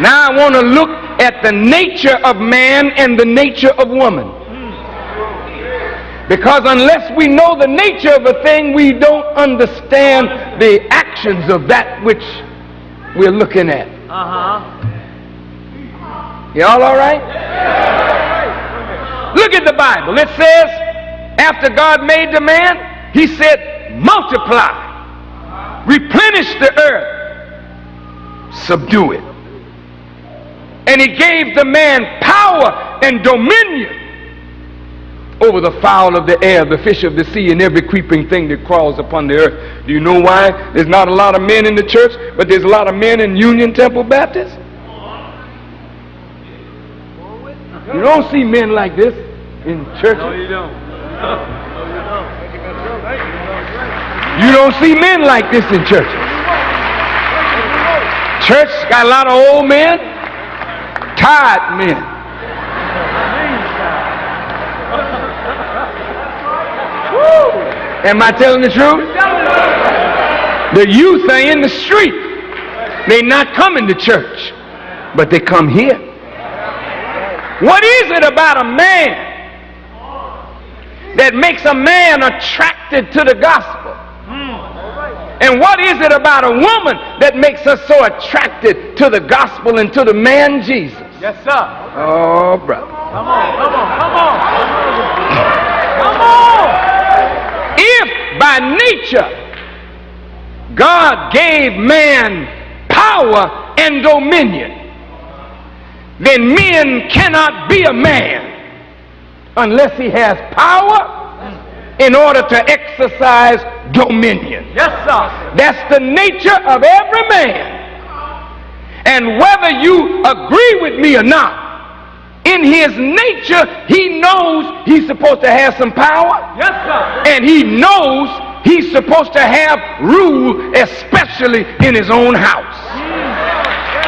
Now I want to look at the nature of man and the nature of woman. Because unless we know the nature of a thing, we don't understand the actions of that which we're looking at. Y'all all right? Look at the Bible. It says, after God made the man, he said, multiply, replenish the earth, subdue it. And he gave the man power and dominion over the fowl of the air, the fish of the sea, and every creeping thing that crawls upon the earth. Do you know why there's not a lot of men in the church, but there's a lot of men in Union Temple Baptist? You don't see men like this in churches. No, you don't. You don't see men like this in churches. Church got a lot of old men, tired men. Am I telling the truth? The youth are in the street. They're not coming to church, but they come here. What is it about a man that makes a man attracted to the gospel? And what is it about a woman that makes us so attracted to the gospel and to the man Jesus? Yes, sir. Oh, brother. Come on, come on, come on. Come on. If by nature God gave man power and dominion, then men cannot be a man unless he has power in order to exercise dominion. Yes, sir. That's the nature of every man. And whether you agree with me or not, in his nature, he knows he's supposed to have some power. Yes, sir. And he knows he's supposed to have rule, especially in his own house.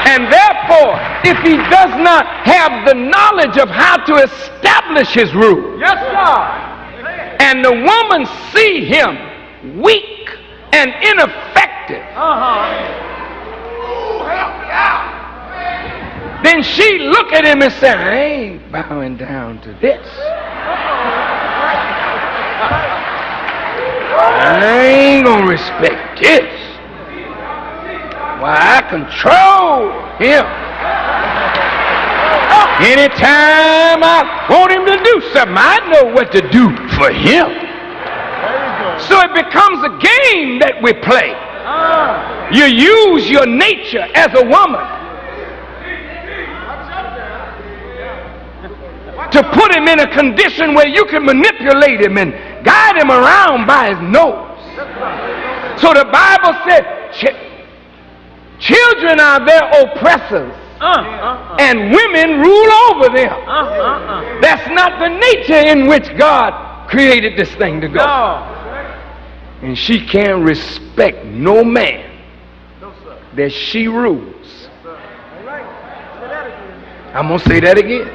And therefore, if he does not have the knowledge of how to establish his rule, Yes, sir. and the woman see him weak and ineffective, then she look at him and say, I ain't bowing down to this. I ain't gonna respect this. Why, I control him. Anytime I want him to do something, I know what to do for him. So it becomes a game that we play. You use your nature as a woman to put him in a condition where you can manipulate him and guide him around by his nose. So the Bible said, children are their oppressors, and women rule over them. That's not the nature in which God created this thing to go. And she can't respect no man that she rules. I'm going to say that again.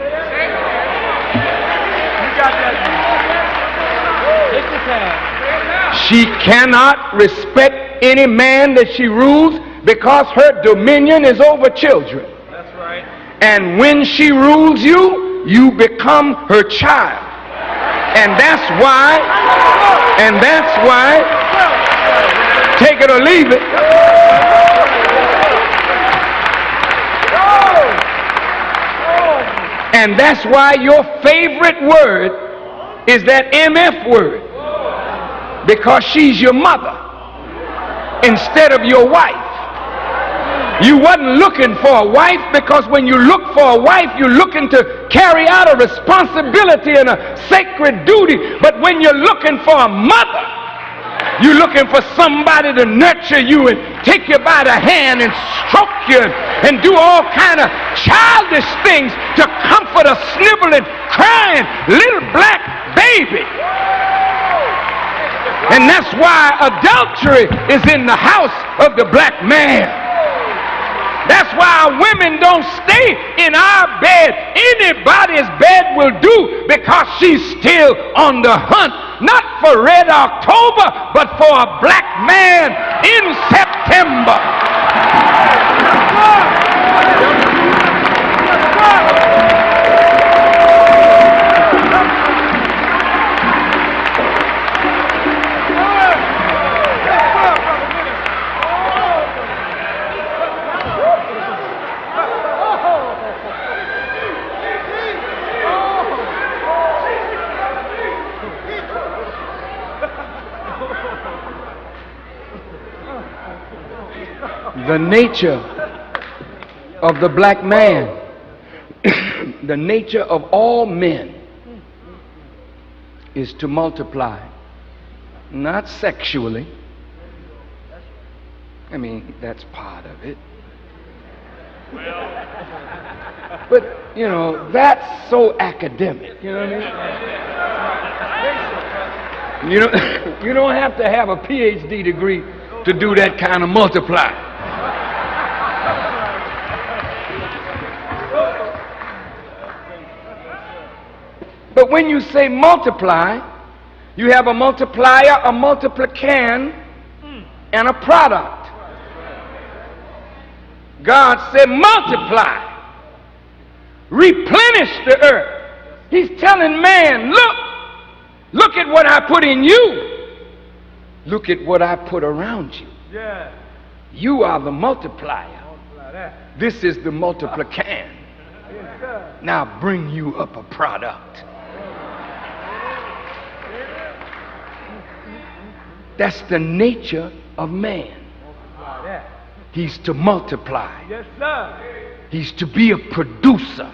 She cannot respect any man that she rules because her dominion is over children. That's right. And when she rules you, you become her child. And that's why, take it or leave it, and that's why your favorite word is that MF word, because she's your mother instead of your wife. You wasn't looking for a wife, because when you look for a wife, you're looking to carry out a responsibility and a sacred duty. But when you're looking for a mother, you're looking for somebody to nurture you and take you by the hand and stroke you and do all kind of childish things to comfort a sniveling, crying little black baby. And that's why adultery is in the house of the black man. That's why our women don't stay in our bed. Anybody's bed will do, because she's still on the hunt, not for Red October, but for a black man in September. The nature of the black man, the nature of all men, is to multiply, not sexually. I mean, that's part of it. But, you know, that's so academic, you know what I mean? You don't have to have a PhD degree to do that kind of multiply. But when you say multiply, you have a multiplier, a multiplicand, and a product. God said multiply, replenish the earth. He's telling man, look at what I put in you. Look at what I put around you. You are the multiplier. This is the multiplicand. Now bring you up a product. That's the nature of man. He's to multiply. Yes, sir. He's to be a producer.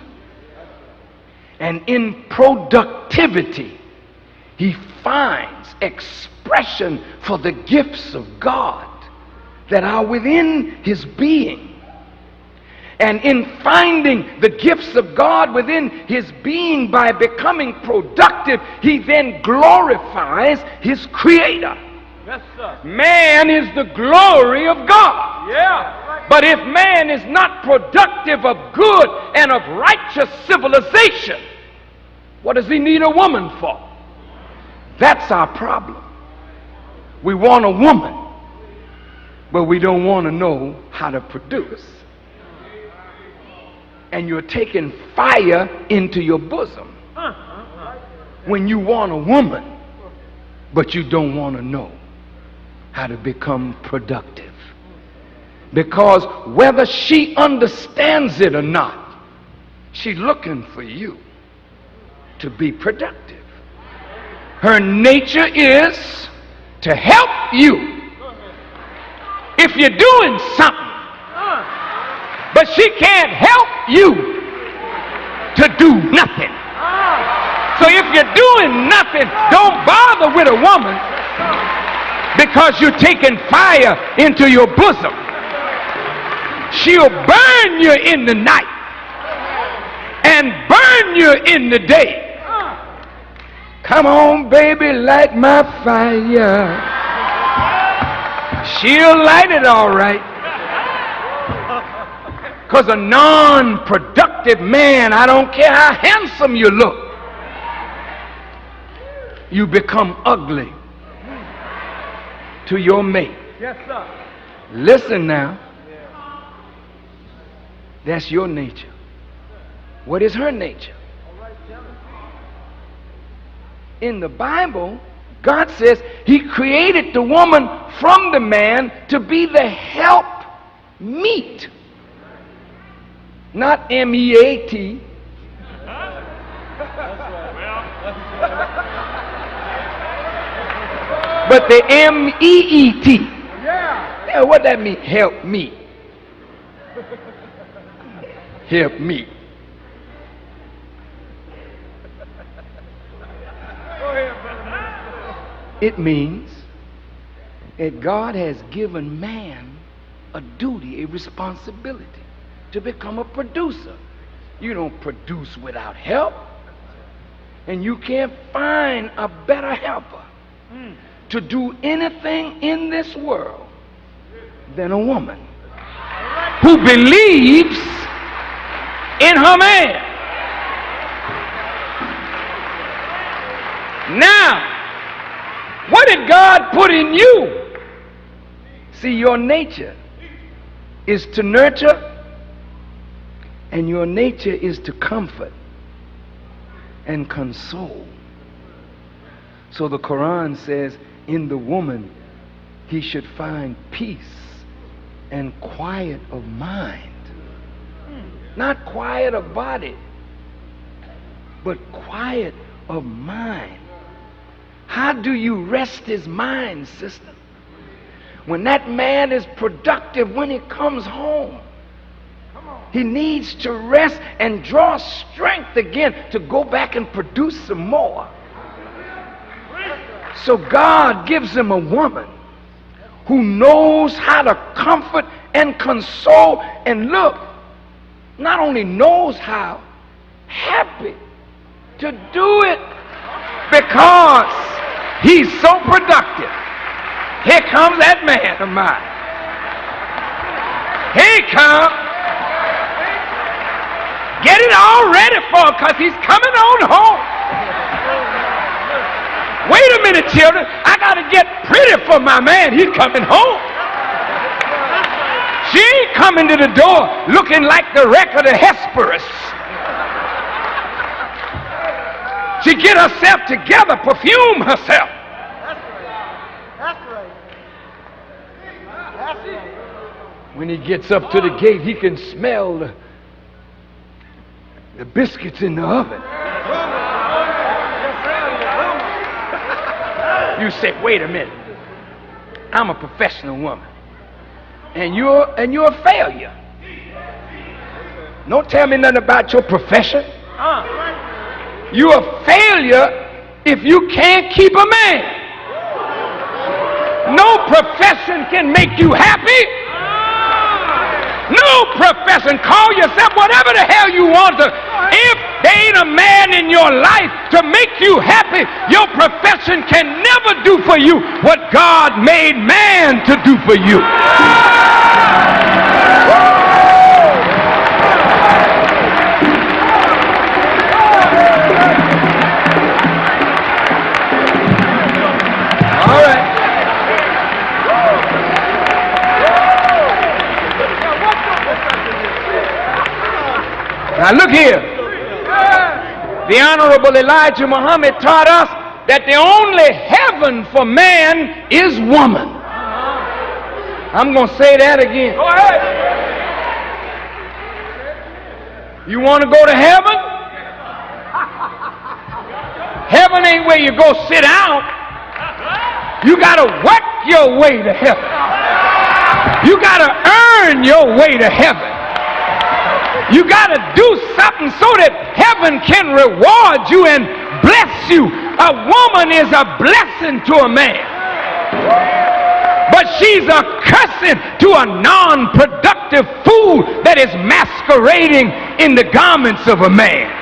And in productivity, he finds expression for the gifts of God that are within his being. And in finding the gifts of God within his being by becoming productive, he then glorifies his creator. Yes, sir. Man is the glory of God. Yeah. But if man is not productive of good and of righteous civilization, what does he need a woman for? That's our problem. We want a woman, but we don't want to know how to produce. And you're taking fire into your bosom when you want a woman, but you don't want to know how to become productive. Because whether she understands it or not, she's looking for you to be productive. Her nature is to help you. If you're doing something, but she can't help you to do nothing. So if you're doing nothing, don't bother with a woman, because you're taking fire into your bosom. She'll burn you in the night and burn you in the day. Come on, baby, light my fire. She'll light it all right. Because a non-productive man, I don't care how handsome you look, you become ugly to your mate. Yes, sir. Listen now. That's your nature. What is her nature? In the Bible, God says he created the woman from the man to be the help meet. Not M-E-A-T. But the M-E-E-T. Yeah, what that mean? Help me. Help me. It means that God has given man a duty, a responsibility to become a producer. You don't produce without help, and you can't find a better helper to do anything in this world than a woman who believes in her man. Now, what did God put in you? See, your nature is to nurture, and your nature is to comfort and console. So the Quran says, in the woman he should find peace and quiet of mind. Not quiet of body, but quiet of mind. How do you rest his mind, sister? when that man is productive when he comes home. He needs to rest and draw strength again to go back and produce some more. So God gives him a woman who knows how to comfort and console, and look, not only knows how, happy to do it because he's so productive. Here comes that man of mine. Here he comes. Get it all ready for him because he's coming on home. Wait a minute, children. I got to get pretty for my man. He's coming home. She ain't coming to the door looking like the wreck of the Hesperus. She get herself together, perfume herself. When he gets up to the gate, he can smell the biscuits in the oven. You say, wait a minute. I'm a professional woman. And you're a failure. Don't tell me nothing about your profession. You're a failure if you can't keep a man. No profession can make you happy. No profession. Call yourself whatever the hell you want to. If there ain't a man in your life to make you happy, your profession can never do for you what God made man to do for you. All right. Now look here. The Honorable Elijah Muhammad taught us that the only heaven for man is woman. I'm going to say that again. Go ahead. You want to go to heaven? Heaven ain't where you go sit down. You got to work your way to heaven. You got to earn your way to heaven. You got to do something so that heaven can reward you and bless you. A woman is a blessing to a man. But she's a cursing to a non-productive fool that is masquerading in the garments of a man.